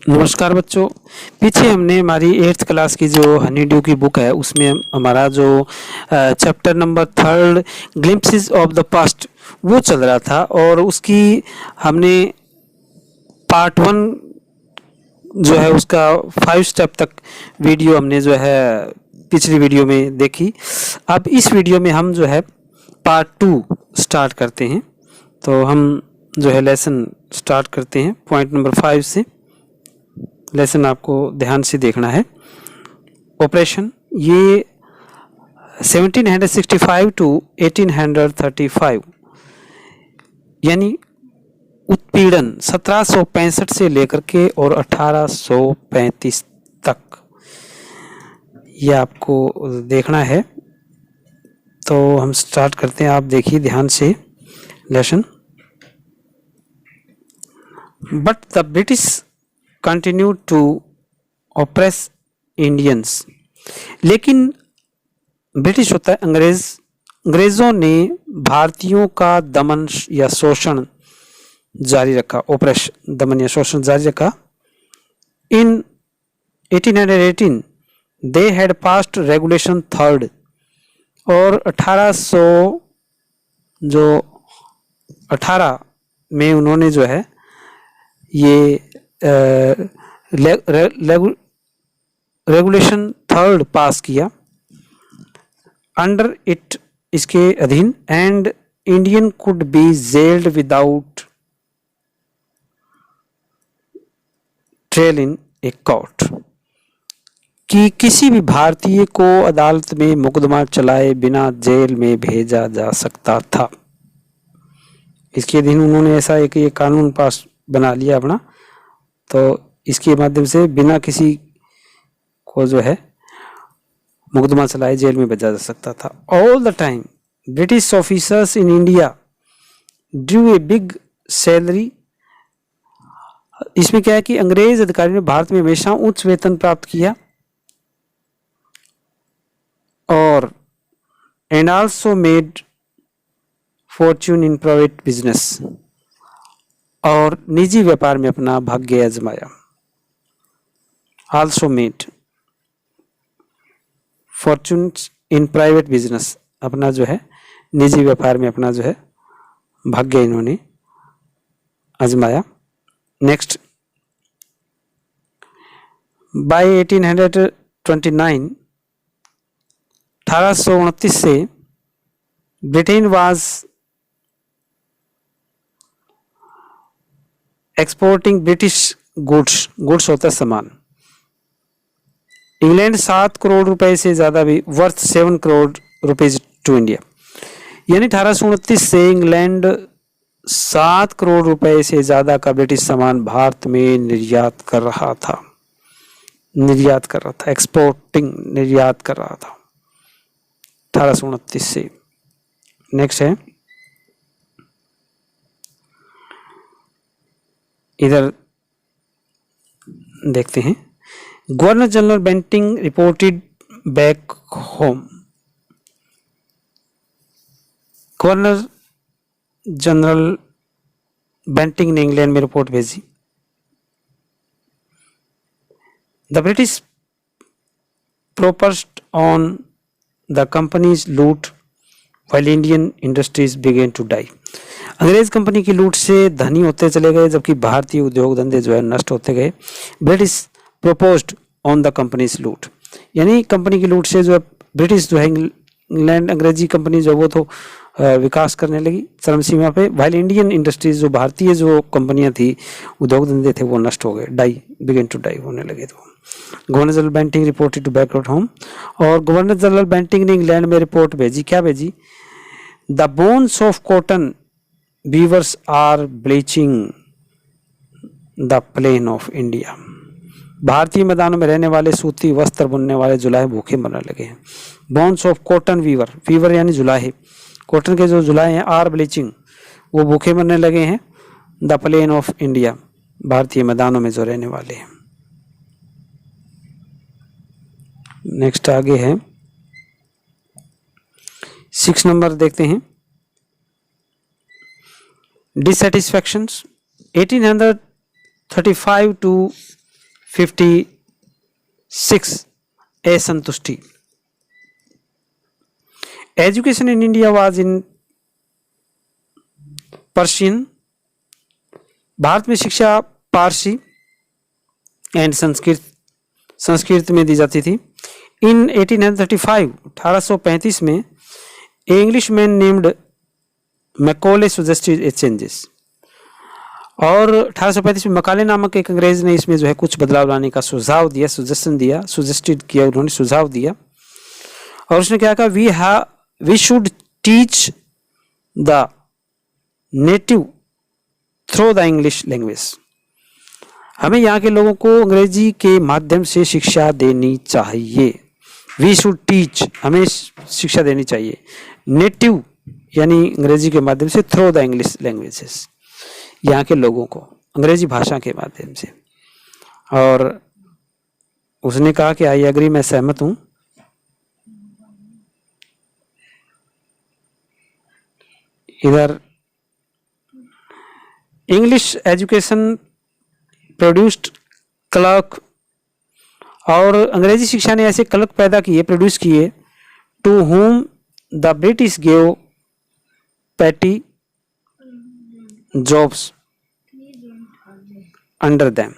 नमस्कार बच्चों। पीछे हमने हमारी 8th क्लास की जो हनी ड्यू की बुक है उसमें हमारा जो chapter number 3 glimpses of the past वो चल रहा था और उसकी हमने पार्ट 1 जो है उसका 5 स्टेप तक वीडियो हमने जो है पिछली वीडियो में देखी। अब इस वीडियो में हम जो है पार्ट 2 स्टार्ट करते हैं। तो हम जो है लेसन स्टार्ट करते हैं पॉइंट नंबर 5 से। लेसन आपको ध्यान से देखना है। ऑपरेशन ये 1765 टू 1835 यानी उत्पीड़न 1765 से लेकर के और 1835 तक ये आपको देखना है। तो हम स्टार्ट करते हैं। आप देखिए ध्यान से lesson. But the British continued to oppress Indians। लेकिन ब्रिटिश होता है अंग्रेजों ने भारतीयों का दमन या शोषण जारी रखा। ऑपरेशन दमन या शोषण जारी रखा। इन 1818 they had passed regulation 3rd और 1818 में उन्होंने जो है ये रेगुलेशन 3rd पास किया। अंडर इट इसके अधीन and Indian could be gelled without trial in a court कि किसी भी भारतीय को अदालत में मुकदमा चलाए बिना जेल में भेजा जा सकता था। इसके अधीन उन्होंने ऐसा एक ये कानून पास बना लिया अपना। तो इसके माध्यम से बिना किसी को जो है मुकदमा चलाए जेल में भेजा जा सकता था। All the time British officers in India Drew a big salary. इसमें क्या है कि अंग्रेज अधिकारियों ने भारत में हमेशा उच्च वेतन प्राप्त किया और and also made Fortune in private business और निजी व्यापार में अपना भाग्य आजमाया। Also made Fortune in private business, अपना जो है निजी व्यापार में अपना जो है भाग्य इन्होंने आजमाया। नेक्स्ट, बाय 1829 1829 से Britain was exporting British goods होता है सामान। इंग्लैंड 7 करोड़ रुपए से ज्यादा भी worth 7 crore rupees to India. यानी 1829 से इंग्लैंड 7 करोड़ रुपए से ज्यादा का ब्रिटिश सामान भारत में निर्यात कर रहा था। एक्सपोर्टिंग निर्यात कर रहा था 1829 से। नेक्स्ट है, इधर देखते हैं। Governor general Bentinck reported back home. Governor general Bentinck ने इंग्लैंड में रिपोर्ट भेजी। The British prospered on the company's loot while Indian industries began to die. अंग्रेज कंपनी की लूट से धनी होते चले गए जबकि भारतीय उद्योग धंधे जो है नष्ट होते गए। British proposed on the company's लूट, यानी कंपनी की लूट से जो है ब्रिटिश जो है इंग्लैंड अंग्रेजी कंपनी जो वो तो विकास करने लगी चरम सीमा पे। व्हाइल इंडियन इंडस्ट्रीज जो भारतीय जो कंपनियां थी उद्योग धंधे थे वो नष्ट हो गए, बिगिन टू डाई होने लगे। तो governor general Bentinck reported to back at home. और गवर्नर जनरल बेंटिंग ने इंग्लैंड में रिपोर्ट भेजी। क्या भेजी? The bones of cotton weavers are bleaching the plain of India. भारतीय मैदानों में रहने वाले सूती वस्त्र बुनने वाले जुलाहे भूखे मरने लगे हैं। बोन्स ऑफ कॉटन वीवर यानी जुलाहे, कॉटन के जो जुलाहे हैं, आर ब्लीचिंग वो भूखे मरने लगे हैं। द प्लेन ऑफ इंडिया भारतीय मैदानों में जो रहने वाले हैं। नेक्स्ट आगे है 6 नंबर देखते हैं। डिससेटिस्फैक्शंस 1835 to 1856 असंतुष्टि। Education in India was in Persian. Bharat में शिक्षा पारसी एंड संस्कृत में दी जाती थी। इन 1835 1835 में English man named Macaulay suggested a changes. और 1835 में मकाले नामक एक अंग्रेज ने इसमें जो है कुछ बदलाव लाने का सुझाव दिया, सजेस्टेड किया, उन्होंने सुझाव दिया। और उसने क्या कहा, we should teach the native through the English language. हमें यहाँ के लोगों को अंग्रेजी के माध्यम से शिक्षा देनी चाहिए। वी शुड टीच, हमें शिक्षा देनी चाहिए। नेटिव यानी अंग्रेजी के माध्यम से, थ्रू द इंग्लिश लैंग्वेजेस, यहाँ के लोगों को अंग्रेजी भाषा के माध्यम से। और उसने कहा कि आई एग्री, मैं सहमत हूं। इधर इंग्लिश एजुकेशन प्रोड्यूस्ड क्लर्क, और अंग्रेजी शिक्षा ने ऐसे क्लर्क पैदा किए, प्रोड्यूस किए, to whom the British gave petty jobs under them.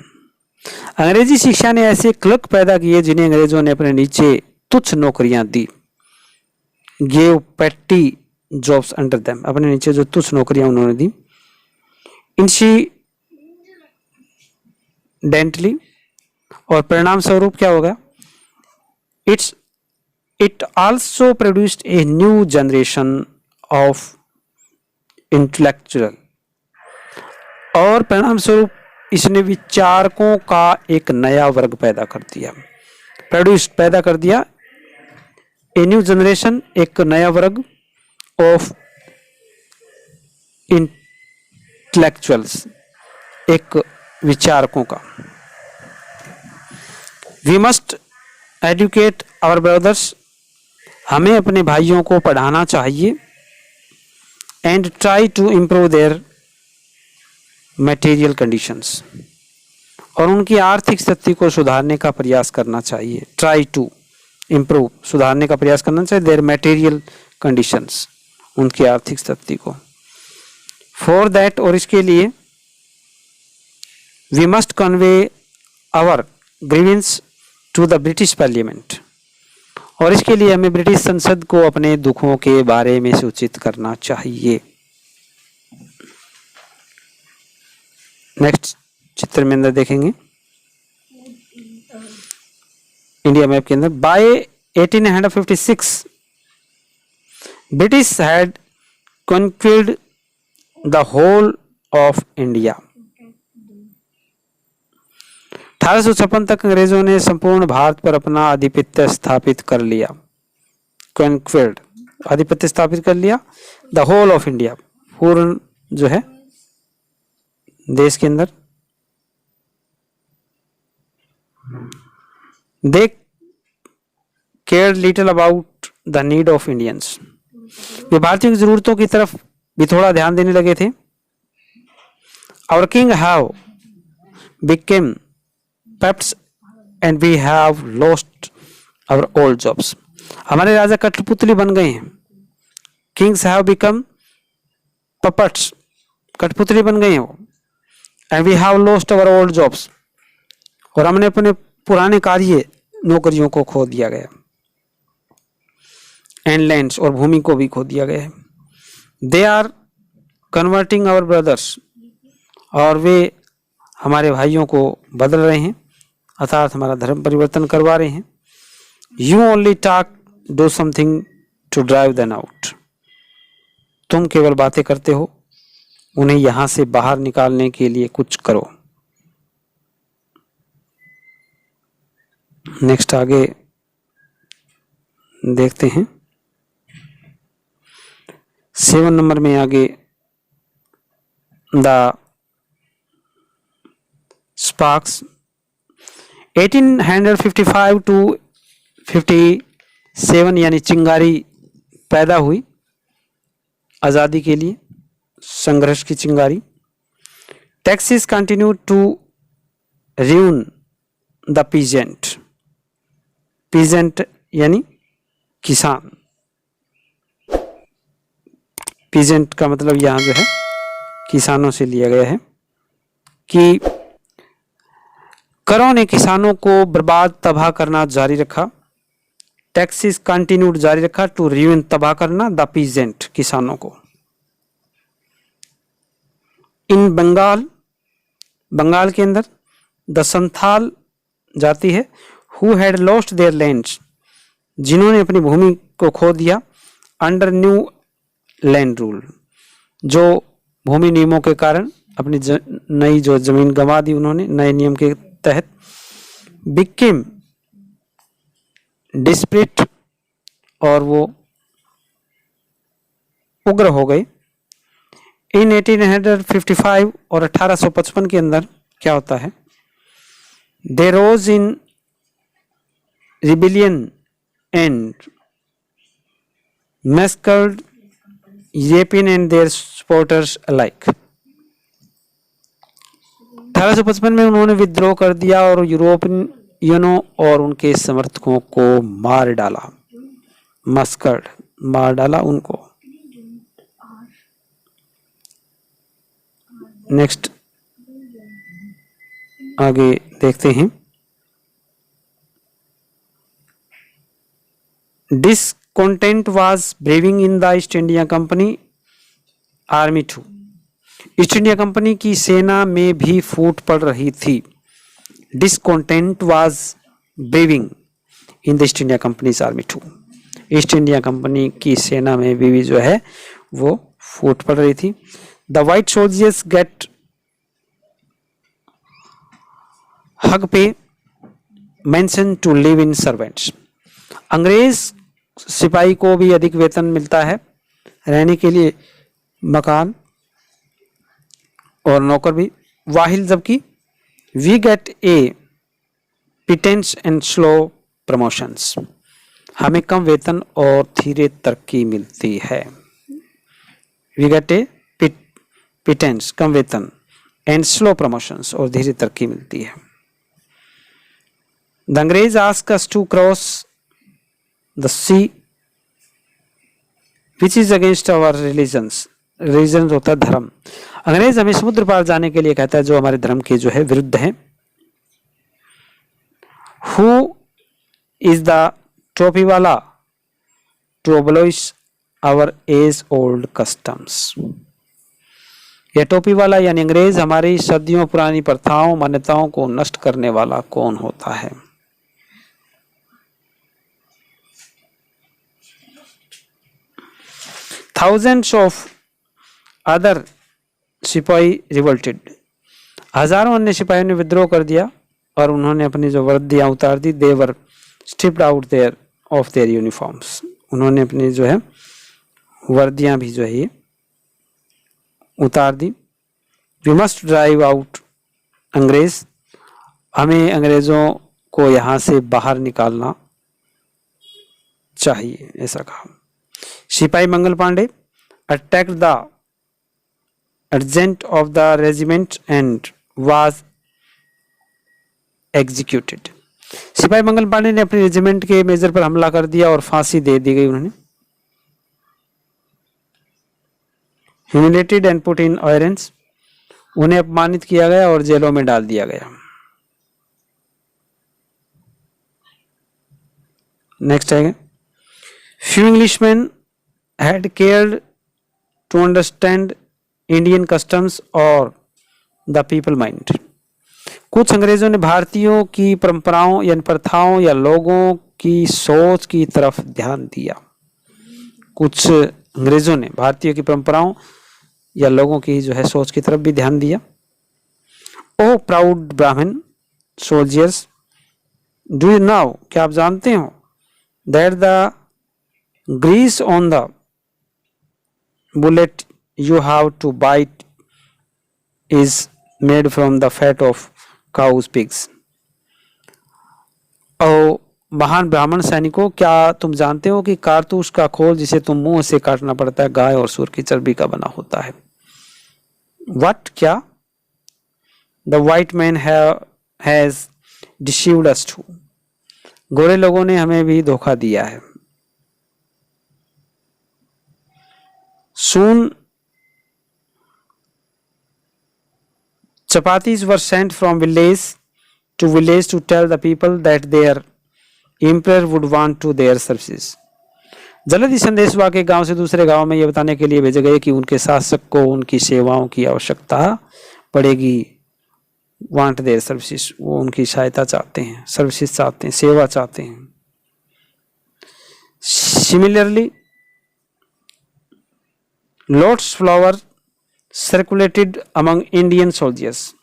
अंग्रेजी शिक्षा ने ऐसे क्लर्क पैदा किए जिन्हें अंग्रेजों ने अपने नीचे तुच्छ नौकरियां दी। Gave petty jobs under them, अपने नीचे जो तुच्छ नौकरियां उन्होंने दी। इंसिडेंटली, और परिणाम स्वरूप क्या होगा, it also produced a new generation of intellectual, और परिणाम स्वरूप इसने विचारकों का एक नया वर्ग पैदा कर दिया। प्रोड्यूस, पैदा कर दिया, ए न्यू जनरेशन, एक नया वर्ग, ऑफ इंटेलेक्चुअल्स, एक विचारकों का। We must educate our brothers, हमें अपने भाइयों को पढ़ाना चाहिए। And try to improve their material conditions, और उनकी आर्थिक स्थिति को सुधारने का प्रयास करना चाहिए। ट्राई टू इम्प्रूव, सुधारने का प्रयास करना चाहिए, देयर मटेरियल कंडीशंस, उनकी आर्थिक स्थिति को। फॉर दैट, और इसके लिए, we must convey our grievances to the British parliament, और इसके लिए हमें ब्रिटिश संसद को अपने दुखों के बारे में सूचित करना चाहिए। नेक्स्ट चित्र में अंदर देखेंगे, इंडिया मैप के अंदर, by 1856 British had conquered the whole of India. 1856 तक अंग्रेजों ने संपूर्ण भारत पर अपना आधिपत्य स्थापित कर लिया। कॉन्क्वीर्ड, आधिपत्य स्थापित कर लिया। द होल ऑफ इंडिया, पूर्ण जो है देश के अंदर। They care little about the need of Indians, वे भारतीयों की जरूरतों की तरफ भी थोड़ा ध्यान देने लगे थे। Our king have become puppets and we have lost our old jobs, हमारे राजा कठपुतली बन गए हैं। किंग्स हैव बिकम पपट्स, कठपुतली बन गए हैं वो। And we have lost our old jobs, और हमने अपने पुराने कार्य नौकरियों को खो दिया गया। एंड लैंड्स, और भूमि को भी खो दिया गया है। They are converting our brothers, और वे हमारे भाइयों को बदल रहे हैं, अर्थात हमारा धर्म परिवर्तन करवा रहे हैं। You only talk, do something to drive them out, तुम केवल बातें करते हो, उन्हें यहां से बाहर निकालने के लिए कुछ करो। नेक्स्ट आगे देखते हैं, 7 नंबर में आगे, द स्पार्क्स। 1855 टू 57 यानी चिंगारी पैदा हुई आज़ादी के लिए, संघर्ष की चिंगारी। Taxes continue to ruin the peasant, peasant यानी किसान, पीजेंट का मतलब यहाँ जो है किसानों से लिया गया है कि करों ने किसानों को बर्बाद तबाह करना जारी रखा, टैक्सेस कंटिन्यूड जारी रखा, टू ruin तबाह करना, द पीजेंट किसानों को। इन बंगाल, बंगाल के अंदर द संथाल जाति है, who had lost their lands, जिन्होंने अपनी भूमि को खो दिया, अंडर न्यू लैंड रूल, जो भूमि नियमों के कारण अपनी नई जो जमीन गंवा दी उन्होंने नए नियम के तहत, बिकेम डिस्परेट, और वो उग्र हो गए। इन 1855 और 1855 के अंदर क्या होता है, they rose in rebellion and massacred European and their supporters alike. 1855 में उन्होंने विद्रोह कर दिया और यूरोपियनों और उनके समर्थकों को मार डाला, मस्कर्ड मार डाला उनको। नेक्स्ट आगे देखते हैं। Discontent was brewing in the East India Company army too, East India Company की सेना में भी फूट पड़ रही थी। Discontent was brewing in the East India Company army too, East India Company की सेना में भी जो है वो फूट पड़ रही थी। The white soldiers get huge pay pension to live in servants, अंग्रेज सिपाही को भी अधिक वेतन मिलता है, रहने के लिए मकान और नौकर भी। वाहिल जबकि we get a pittance and slow promotions, हमें कम वेतन और धीरे तरक्की मिलती है। वी गेट ए पिटेंस कम वेतन एंड स्लो प्रमोशंस और धीरे तरक्की मिलती है। द अंग्रेज ask us to cross the sea which is against our religions, religion होता है धर्म, अंग्रेज हमें समुद्र पार जाने के लिए कहता है जो हमारे धर्म के जो है विरुद्ध है। हु इज द ट्रॉफी वाला to abolish our age old customs, यह टोपी वाला यानी अंग्रेज हमारी सदियों पुरानी प्रथाओं मान्यताओं को नष्ट करने वाला कौन होता है। Thousands of other सिपाही रिवोल्टेड, हजारों अन्य सिपाहियों ने विद्रोह कर दिया और उन्होंने अपनी जो वर्दियां उतार दी। They were stripped out their of their uniforms, उन्होंने अपनी जो है वर्दियां भी जो है ये उतार दी। वी मस्ट ड्राइव आउट अंग्रेज, हमें अंग्रेजों को यहाँ से बाहर निकालना चाहिए, ऐसा कहा। सिपाही Mangal Pande attacked the adjutant of the regiment and was executed, सिपाही मंगल पांडे ने अपने रेजिमेंट के मेजर पर हमला कर दिया और फांसी दे दी गई उन्होंने। ह्यूमिलेटेड एंड पुट इन ऑयरेंस, उन्हें अपमानित किया गया और जेलों में डाल दिया गया। नेक्स्ट है, few Englishman had cared to understand Indian customs और द पीपल माइंड, कुछ अंग्रेजों ने भारतीयों की परंपराओं या प्रथाओं या लोगों की सोच की तरफ ध्यान दिया। कुछ अंग्रेजों ने भारतीयों की परंपराओं या लोगों की जो है सोच की तरफ भी ध्यान दिया। O proud Brahmin soldiers, do you know, क्या आप जानते हो, that the grease on the bullet you have to bite is made from the fat of cows pigs. ओ महान ब्राह्मण सैनिकों, क्या तुम जानते हो कि कारतूस का खोल जिसे तुम मुंह से काटना पड़ता है गाय और सूअर की चर्बी का बना होता है। What, क्या? The white man has deceived us too. गोरे लोगों ने हमें भी धोखा दिया है. Soon chapatis were sent from village to tell the people that their emperor would want to their services. जल्द ही संदेश वाके गांव से दूसरे गांव में यह बताने के लिए भेजे गए कि उनके शासक को उनकी सेवाओं की आवश्यकता पड़ेगी. वांट देयर सर्विसेज, वो उनकी सहायता चाहते हैं, सर्विसेज चाहते हैं, सेवा चाहते हैं. Similarly lotus flower circulated among Indian soldiers.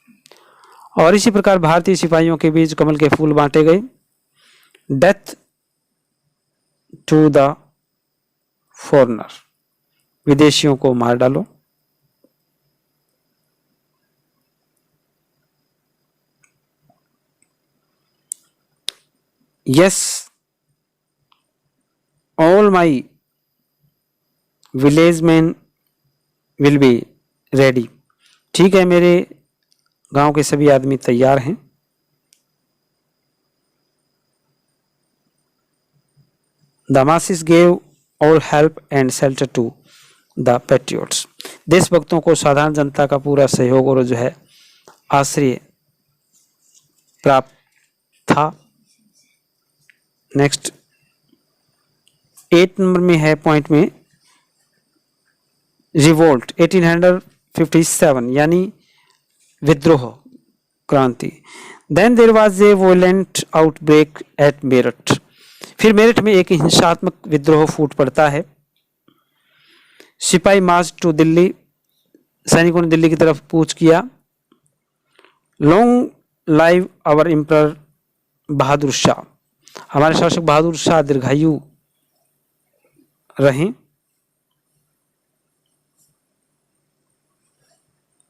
और इसी प्रकार भारतीय सिपाहियों के बीच कमल के फूल बांटे गए. डेथ टू द फॉरेनर, विदेशियों को मार डालो. Yes all my village man will be ready. ठीक है, मेरे गांव के सभी आदमी तैयार हैं. The masses gave all help and shelter to the patriots. देशभक्तों को साधारण जनता का पूरा सहयोग और जो है आश्रय प्राप्त था. नेक्स्ट 8 नंबर में है पॉइंट में रिवोल्ट 1857 यानी विद्रोह, क्रांति. Then there was a violent outbreak at Meerut. फिर मेरठ में एक हिंसात्मक विद्रोह फूट पड़ता है. सिपाही मार्च टू दिल्ली, सैनिकों ने दिल्ली की तरफ कूच किया. Long live our emperor Bahadur Shah, हमारे शासक बहादुर शाह दीर्घायु रहें.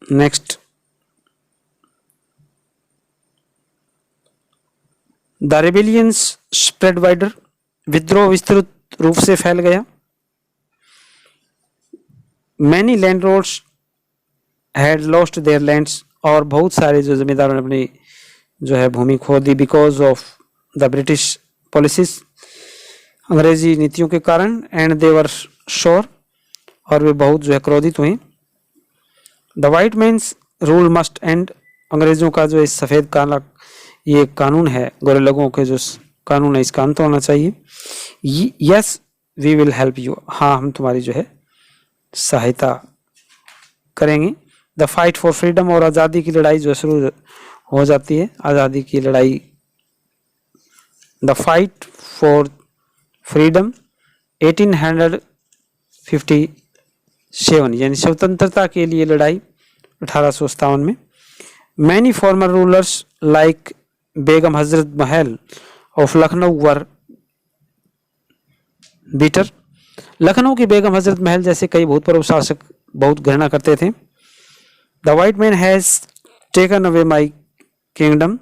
Next the rebellions spread wider, विद्रोह विस्तृत रूप से फैल गया. Many landlords had lost their lands, और बहुत सारे जो जमींदारों ने अपनी जो है भूमि खो दी because of the British policies, अंग्रेजी नीतियों के कारण. एंड दे वर श्योर, और वे बहुत जो है क्रोधित हुए. The white man's rule must end, अंग्रेजों का जो इस सफ़ेद काला ये कानून है, गोरे लोगों के जो कानून है इसका अंत होना चाहिए. Yes we will help you, हाँ हम तुम्हारी जो है सहायता करेंगे. द फाइट फॉर फ्रीडम, और आज़ादी की लड़ाई जो शुरू हो जाती है. आज़ादी की लड़ाई, द फाइट फॉर फ्रीडम 1857 यानी स्वतंत्रता के लिए लड़ाई 1857 में. Many former rulers like Begum Hazrat Mahal of Lucknow were bitter. Lucknow की बेगम हजरत महल जैसे कई भूतपूर्व शासक बहुत घृणा करते थे. The white man has taken away my kingdom,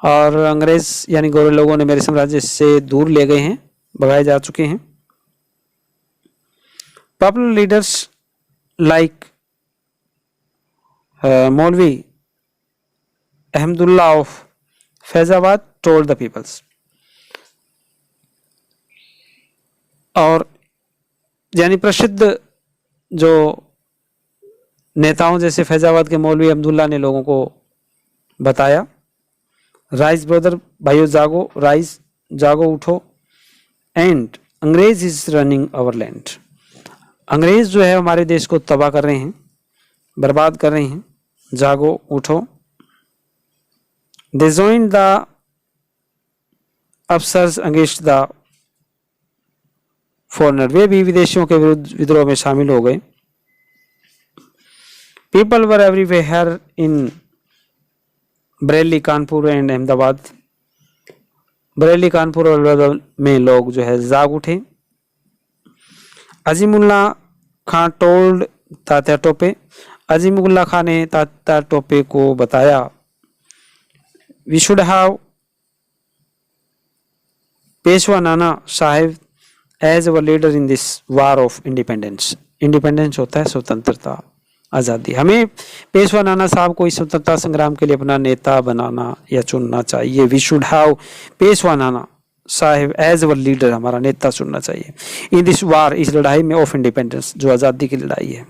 और अंग्रेज यानी गोरे लोगों ने मेरे साम्राज्य से दूर ले गए हैं, भगाए जा चुके हैं. Popular leaders like Maulvi Ahmadullah of Faizabad told the peoples, और यानी प्रसिद्ध जो नेताओं जैसे फैजाबाद के मौलवी अब्दुल्ला ने लोगों को बताया. राइज ब्रदर, भाइयों जागो, राइज जागो उठो. एंड अंग्रेज इज रनिंग आवर लैंड, अंग्रेज जो है हमारे देश को तबाह कर रहे हैं, बर्बाद कर रहे हैं. जागो उठो. They join the officers against the foreigner, वे भी विदेशियों के विरुद्ध विद्रोह में शामिल हो गए. People were everywhere in Bareilly, Kanpur and Ahmedabad. Bareilly, Kanpur और अहमदाबाद में लोग जो है जाग उठे. अजीमुल्ला खां टोल्ड तात्या टोपे, अजीमुल्ला खां ने तात्या टोपे को बताया. We should have Peshwa Nana Sahib as our leader in this war of independence. Independence होता है स्वतंत्रता, आज़ादी। हमें पेशवा नाना साहब को इस स्वतंत्रता संग्राम के लिए अपना नेता बनाना या चुनना चाहिए। We should have Peshwa Nana Sahib as our leader, हमारा नेता चुनना चाहिए इन दिस वार, इस लड़ाई में ऑफ इंडिपेंडेंस, जो आज़ादी की लड़ाई है।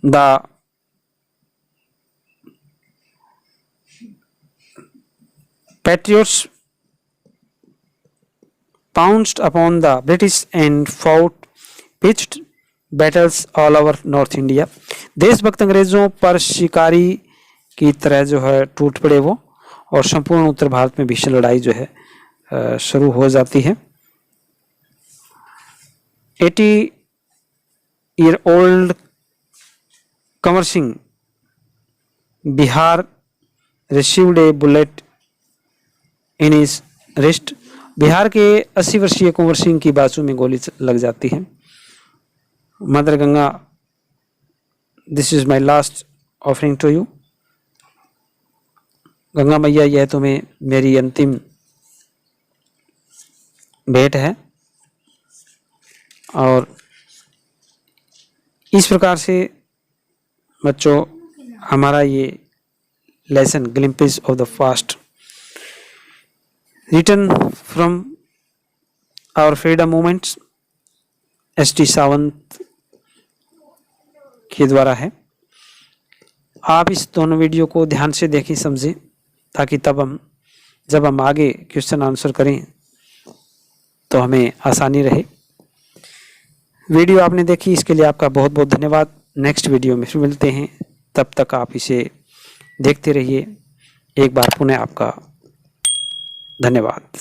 The patriots pounced upon the British and fought pitched battles all over North India। देशभक्त अंग्रेजों पर शिकारी की तरह जो है टूट पड़े वो, और संपूर्ण उत्तर भारत में भीषण लड़ाई जो है शुरू हो जाती है। 80-year-old Kanwar Singh Bihar received a bullet in his wrist। Bihar के 80 वर्षीय कुंवर सिंह की बाजू में गोली लग जाती है। Mother Ganga, this is my last offering to you. Ganga मैया, यह तुम्हें मेरी अंतिम भेंट है। और इस प्रकार से बच्चों हमारा ये lesson glimpses of the past written from our freedom movements ST. Sawant के द्वारा है। आप इस दोनों वीडियो को ध्यान से देखें, समझें, ताकि तब जब हम आगे क्वेश्चन आंसर करें तो हमें आसानी रहे। वीडियो आपने देखी, इसके लिए आपका बहुत बहुत धन्यवाद। नेक्स्ट वीडियो में फिर मिलते हैं, तब तक आप इसे देखते रहिए। एक बार पुनः आपका धन्यवाद।